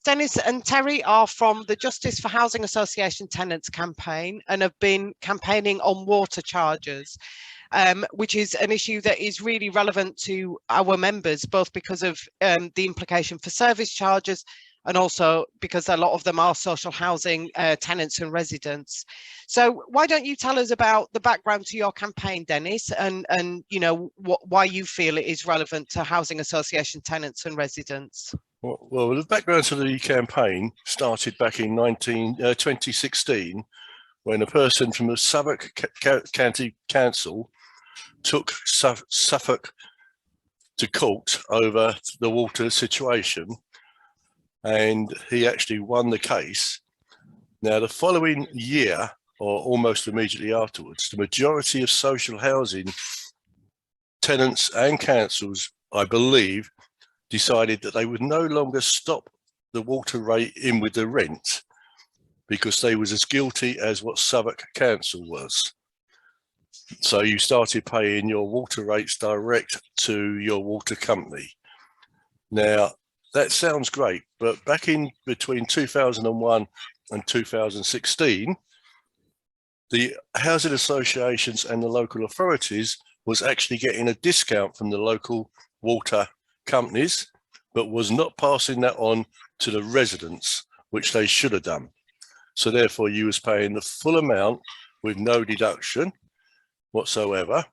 Dennis and Terry are from the Justice for Housing Association Tenants campaign and have been campaigning on water charges, which is an issue that is really relevant to our members, both because of the implication for service charges and also because a lot of them are social housing tenants and residents. So why don't you tell us about the background to your campaign, Dennis, and you know why you feel it is relevant to housing association tenants and residents? Well, the background to the campaign started back in 2016, when a person from the Suffolk County Council took Suffolk to court over the water situation, and he actually won the case. Now, the following year, or almost immediately afterwards, the majority of social housing tenants and councils, I believe, decided that they would no longer stop the water rate in with the rent because they was as guilty as what Suffolk Council was. So you started paying your water rates direct to your water company. Now, that sounds great, but back in between 2001 and 2016, the housing associations and the local authorities was actually getting a discount from the local water companies, but was not passing that on to the residents, which they should have done. So therefore you was paying the full amount with no deduction whatsoever.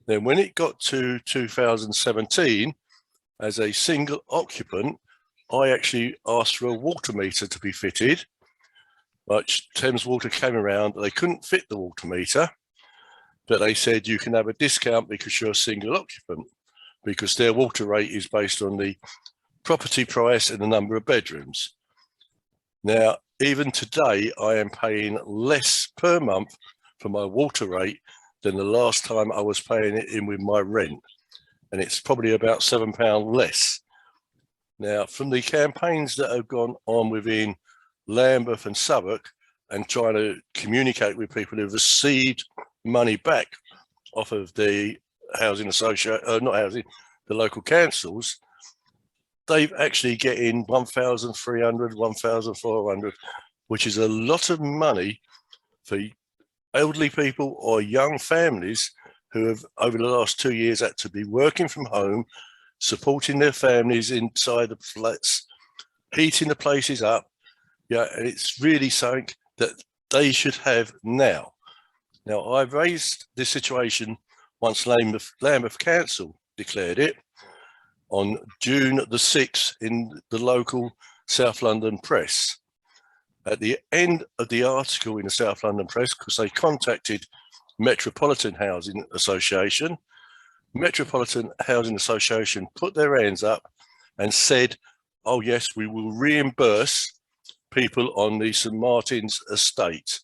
Then when it got to 2017, as a single occupant, I actually asked for a water meter to be fitted, but Thames Water came around, they couldn't fit the water meter, but they said you can have a discount because you're a single occupant, because their water rate is based on the property price and the number of bedrooms. Now, even today, I am paying less per month for my water rate than the last time I was paying it in with my rent. And it's probably about £7 less. Now, from the campaigns that have gone on within Lambeth and Southwark and trying to communicate with people who've received money back off of the housing association, not housing, the local councils, they've actually getting 1,300, 1,400, which is a lot of money for elderly people or young families who have over the last 2 years had to be working from home, supporting their families inside the flats, heating the places up. Yeah, and it's really something that they should have now. Now, I've raised this situation once Lambeth Council declared it on June the 6th in the local South London press. At the end of the article in the South London press, because they contacted Metropolitan Housing Association, Metropolitan Housing Association put their hands up and said, oh yes, we will reimburse people on the St Martin's estate.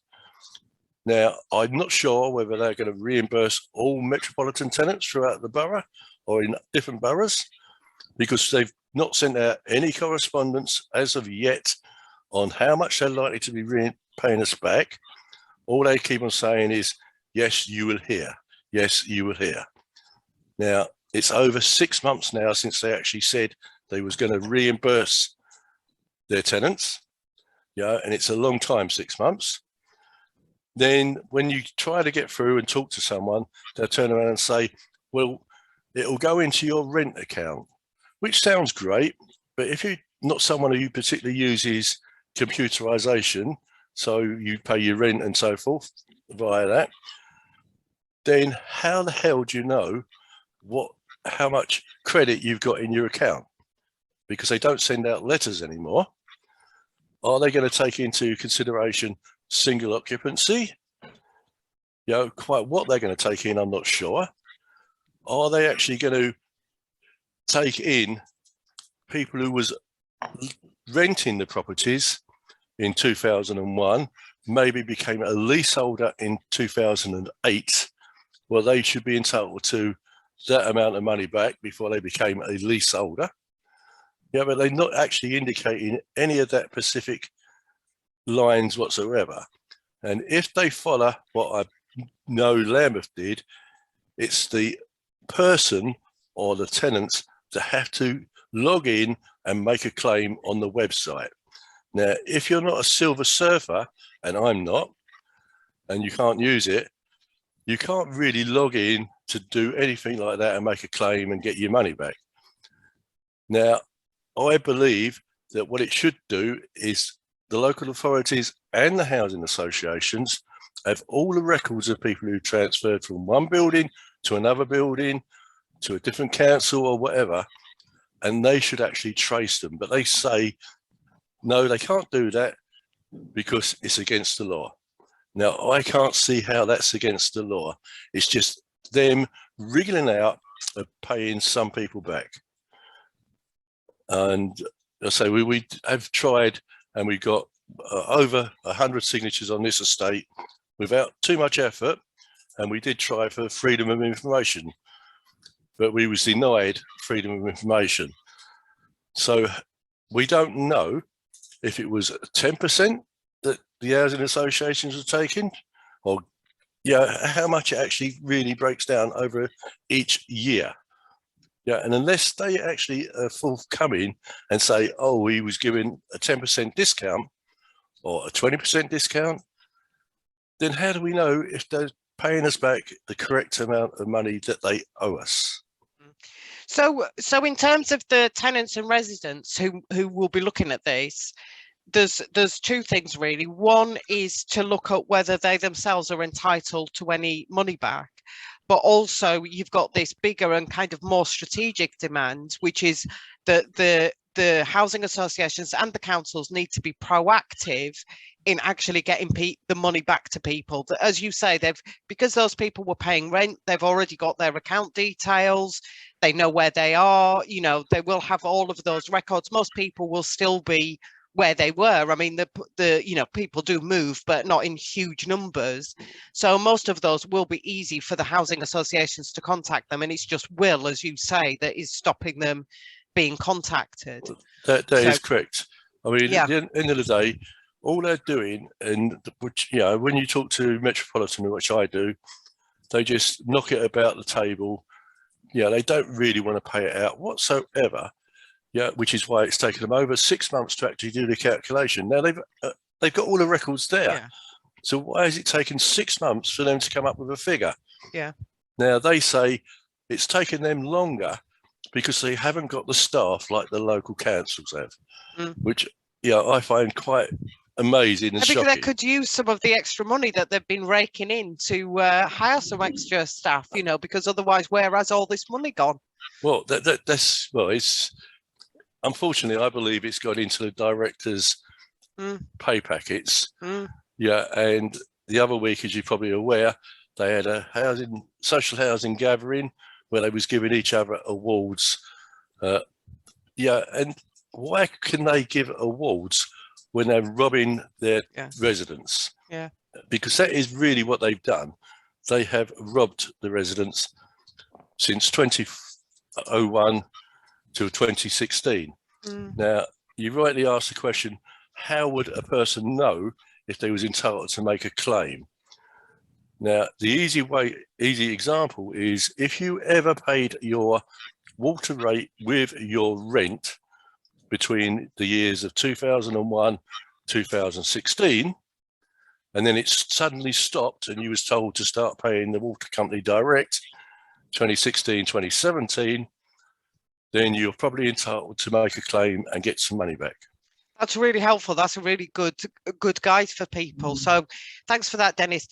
Now, I'm not sure whether they're going to reimburse all Metropolitan tenants throughout the borough or in different boroughs, because they've not sent out any correspondence as of yet on how much they're likely to be paying us back. All they keep on saying is, yes, you will hear. Yes, you will hear. Now, it's over 6 months now since they actually said they was going to reimburse their tenants. Yeah, and it's a long time, 6 months. Then when you try to get through and talk to someone, they'll turn around and say, well, it'll go into your rent account, which sounds great. But if you're not someone who particularly uses computerization, so you pay your rent and so forth via that, then how the hell do you know how much credit you've got in your account? Because they don't send out letters anymore. Are they going to take into consideration single occupancy? You know, quite what they're going to take in, I'm not sure. Are they actually going to take in people who was renting the properties in 2001, maybe became a leaseholder in 2008? Well, they should be entitled to that amount of money back before they became a leaseholder. Yeah, but they're not actually indicating any of that specific lines whatsoever. And if they follow what I know Lambeth did, it's the person or the tenants that have to log in and make a claim on the website. Now, if you're not a silver surfer, and I'm not, and you can't use it, you can't really log in to do anything like that and make a claim and get your money back. Now, I believe that what it should do is the local authorities and the housing associations have all the records of people who transferred from one building to another building, to a different council or whatever, and they should actually trace them. But they say, no, they can't do that because it's against the law. Now, I can't see how that's against the law. It's just them wriggling out of paying some people back. And I say we have tried, and we got over 100 signatures on this estate without too much effort. And we did try for freedom of information, but we was denied freedom of information. So we don't know if it was 10% that the housing associations are taking, or how much it actually really breaks down over each year. And unless they actually are forthcoming and say, oh, he was given a 10% discount or a 20% discount, then how do we know if they're paying us back the correct amount of money that they owe us? So in terms of the tenants and residents who will be looking at this, there's two things really. One is to look at whether they themselves are entitled to any money back, but also you've got this bigger and kind of more strategic demand, which is that the housing associations and the councils need to be proactive in actually getting the money back to people. As you say, because those people were paying rent, they've already got their account details, they know where they are, they will have all of those records. Most people will still be where they were. I mean, the people do move, but not in huge numbers. So most of those will be easy for the housing associations to contact them. And it's just will, as you say, that is stopping them being contacted. That is correct. I mean, at the end of the day, all they're doing, and which, when you talk to Metropolitan, which I do, they just knock it about the table. They don't really want to pay it out whatsoever. Which is why it's taken them over 6 months to actually do the calculation. Now they've got all the records there. Yeah. So why is it taking 6 months for them to come up with a figure? Yeah. Now they say it's taken them longer because they haven't got the staff like the local councils have, which I find quite amazing and shocking. Because they could use some of the extra money that they've been raking in to hire some extra staff, because otherwise, where has all this money gone? Well, it's. Unfortunately, I believe it's got into the directors' pay packets. And the other week, as you're probably aware, they had a social housing gathering where they was giving each other awards. And why can they give awards when they're robbing their residents? Yeah. Because that is really what they've done. They have robbed the residents since 2001 to 2016. Now, you rightly asked the question, how would a person know if they was entitled to make a claim? Now, the easy example is if you ever paid your water rate with your rent between the years of 2001, 2016, and then it suddenly stopped and you was told to start paying the water company direct, 2016, 2017, then you're probably entitled to make a claim and get some money back. That's really helpful. That's a really good guide for people. So thanks for that, Dennis.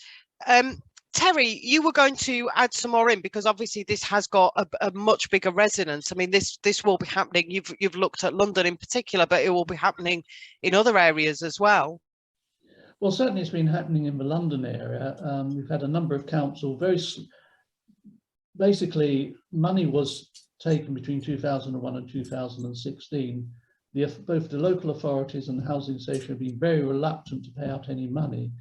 Terry, you were going to add some more in because obviously this has got a much bigger resonance. I mean, this will be happening. You've looked at London in particular, but it will be happening in other areas as well. Well, certainly it's been happening in the London area. We've had a number of council, basically money was taken between 2001 and 2016. Both the local authorities and the housing association have been very reluctant to pay out any money,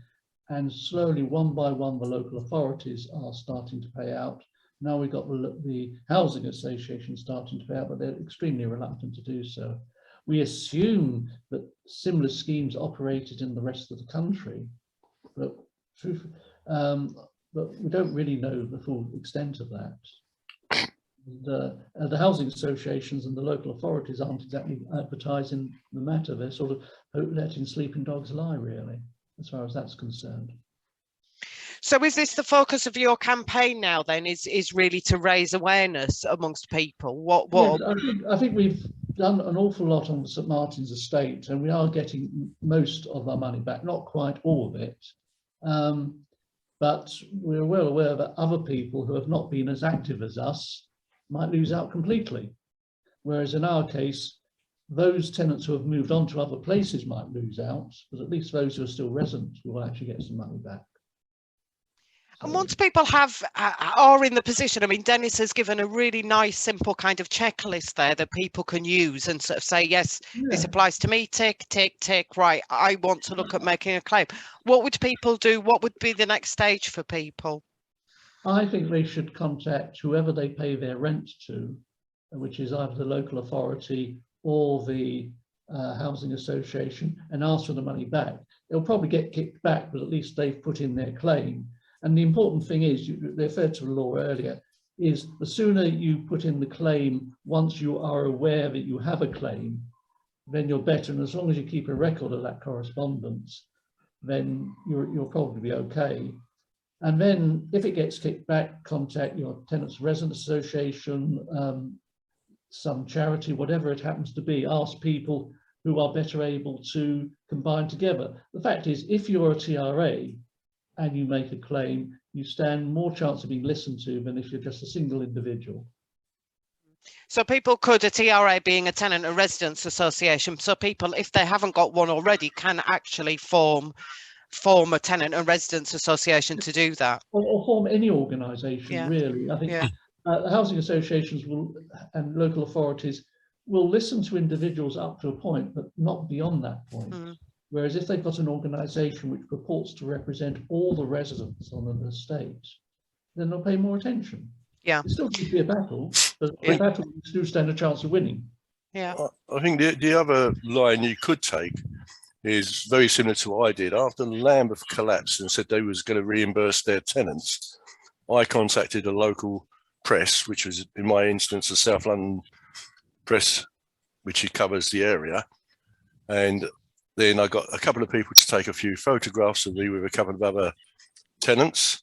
and slowly, one by one, the local authorities are starting to pay out. Now we've got the housing association starting to pay out, but they're extremely reluctant to do so. We assume that similar schemes operated in the rest of the country, but we don't really know the full extent of that. The housing associations and the local authorities aren't exactly advertising the matter. They're sort of letting sleeping dogs lie, really, as far as that's concerned. So is this the focus of your campaign now then, is really to raise awareness amongst people? What? Yes, I think we've done an awful lot on St Martin's estate, and we are getting most of our money back, not quite all of it. But we're well aware that other people who have not been as active as us might lose out completely. Whereas in our case, those tenants who have moved on to other places might lose out, but at least those who are still residents will actually get some money back. And once people are in the position, I mean, Dennis has given a really nice, simple kind of checklist there that people can use and sort of say, yes, this applies to me, tick, tick, tick, right, I want to look at making a claim. What would people do? What would be the next stage for people? I think they should contact whoever they pay their rent to, which is either the local authority or the housing association, and ask for the money back. They'll probably get kicked back, but at least they've put in their claim. And the important thing is, they referred to the law earlier, is the sooner you put in the claim, once you are aware that you have a claim, then you're better. And as long as you keep a record of that correspondence, then you'll probably be okay. And then if it gets kicked back, contact your tenants resident association, some charity, whatever it happens to be. Ask people who are better able to combine together. The fact is, if you're a TRA, and you make a claim, you stand more chance of being listened to than if you're just a single individual. So people could, a TRA being a tenant and residents association, so people, if they haven't got one already, can actually form a tenant and residents association to do that. Or form any organisation, really. I think the housing associations will, and local authorities will listen to individuals up to a point, but not beyond that point. Whereas if they've got an organisation which purports to represent all the residents on an estate, then they'll pay more attention. Yeah. It still could be a battle, but a battle do stand a chance of winning. Yeah. I think the other line you could take is very similar to what I did. After Lambeth collapsed and said they was going to reimburse their tenants, I contacted a local press, which was in my instance the South London Press, which covers the area, and then I got a couple of people to take a few photographs of me with a couple of other tenants,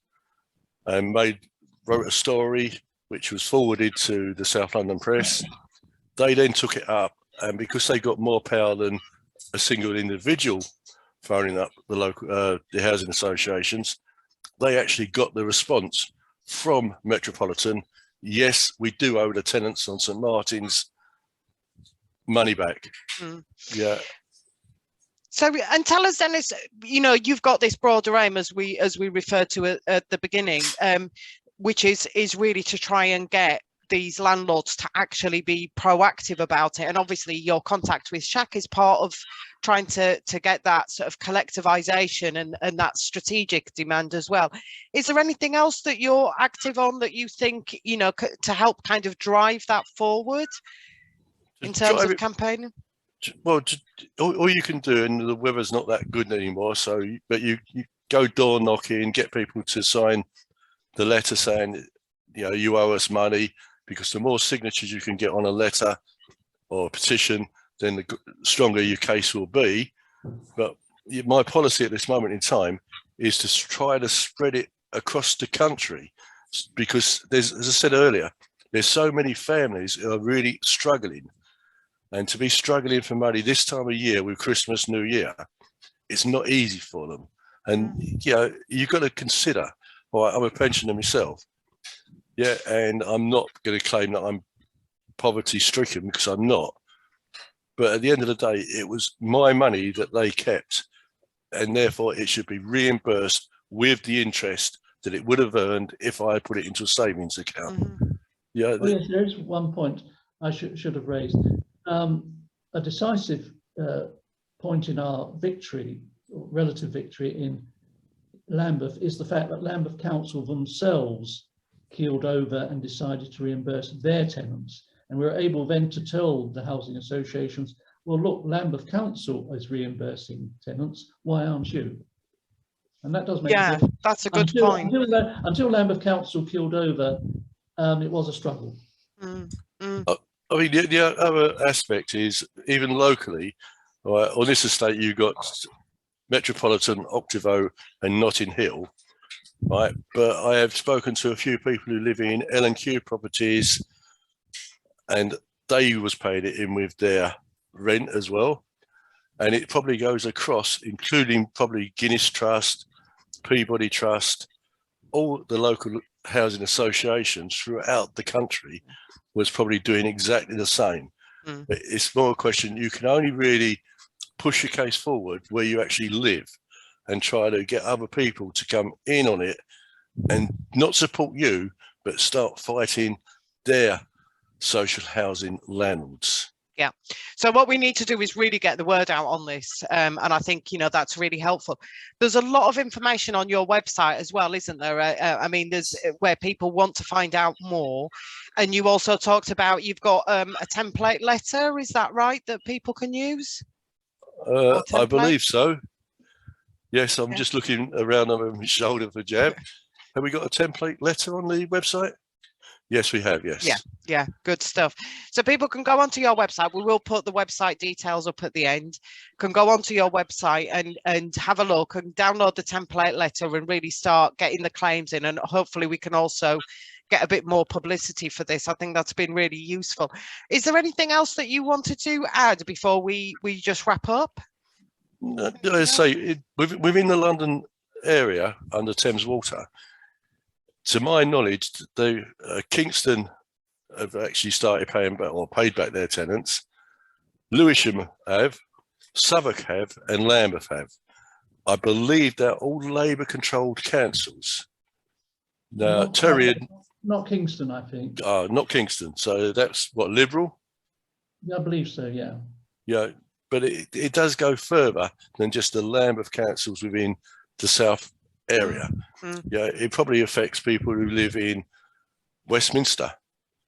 and wrote a story which was forwarded to the South London Press. They then took it up, and because they got more power than a single individual phoning up the local the housing associations, they actually got the response from Metropolitan. Yes, we do owe the tenants on St Martin's money back. Yeah. So, and tell us, Dennis, you know, you've got this broader aim, as we referred to at the beginning, which is really to try and get these landlords to actually be proactive about it. And obviously your contact with SHAC is part of trying to get that sort of collectivization and that strategic demand as well. Is there anything else that you're active on that you think, you know, to help kind of drive that forward in terms of campaigning? Well, all you can do, and the weather's not that good anymore, so but you go door knocking, get people to sign the letter saying, you know, you owe us money, because the more signatures you can get on a letter or a petition, then the stronger your case will be. But my policy at this moment in time is to try to spread it across the country, because there's, as I said earlier, there's so many families who are really struggling. And to be struggling for money this time of year with Christmas, New Year, it's not easy for them. And, you know, you've got to consider, all right, I'm a pensioner myself. Yeah, and I'm not going to claim that I'm poverty stricken, because I'm not. But at the end of the day, it was my money that they kept, and therefore it should be reimbursed with the interest that it would have earned if I put it into a savings account. Yeah. Oh, yes, there is one point I should have raised. A decisive point in our victory, relative victory in Lambeth, is the fact that Lambeth Council themselves keeled over and decided to reimburse their tenants. And we were able then to tell the housing associations, well, look, Lambeth Council is reimbursing tenants, why aren't you? And that does make a difference. That's a good point. Until Lambeth Council keeled over, it was a struggle. Mm, mm, I mean, the other aspect is even locally, right, on this estate, you've got Metropolitan, Octavo, and Notting Hill, right? But I have spoken to a few people who live in L&Q properties, and they was paying it in with their rent as well. And it probably goes across, including probably Guinness Trust, Peabody Trust, all the local housing associations throughout the country was probably doing exactly the same. mm. It's more a question, you can only really push your case forward where you actually live and try to get other people to come in on it and not support you, but start fighting their social housing landlords. Yeah. So what we need to do is really get the word out on this. And I think, you know, that's really helpful. There's a lot of information on your website as well, isn't there? I mean, there's where people want to find out more. And you also talked about you've got a template letter. Is that right, that people can use? I believe so. Yes, I'm Yeah. just looking around over my shoulder for Jab. Have we got a template letter on the website? Yes, we have, yes. Yeah, yeah, good stuff. So people can go onto your website. We will put the website details up at the end. Can go onto your website and have a look and download the template letter and really start getting the claims in. And hopefully we can also get a bit more publicity for this. I think that's been really useful. Is there anything else that you wanted to add before we just wrap up? I say within the London area under Thames Water, to my knowledge, Kingston have actually started paying back or paid back their tenants. Lewisham have, Southwark have, and Lambeth have. I believe they're all Labour-controlled councils. Now, Not Kingston, I think. Not Kingston. So that's what, Liberal? I believe so, yeah. Yeah, but it does go further than just the Lambeth councils within the South area. Yeah, it probably affects people who live in Westminster.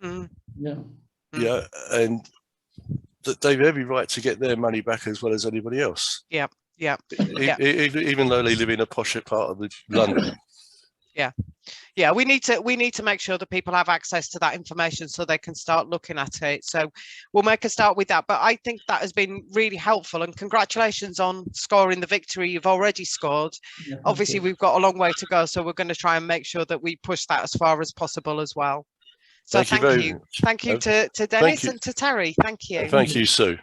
Yeah. Yeah, and they have every right to get their money back as well as anybody else. Yeah, yeah. Even though they live in a posh part of London. Yeah, we need to make sure that people have access to that information so they can start looking at it. So we'll make a start with that. But I think that has been really helpful, and congratulations on scoring the victory you've already scored. Yeah, obviously, we've got a long way to go, so we're going to try and make sure that we push that as far as possible as well. So thank you. Thank you to Dennis and to Terry. Thank you. Thank you, Sue.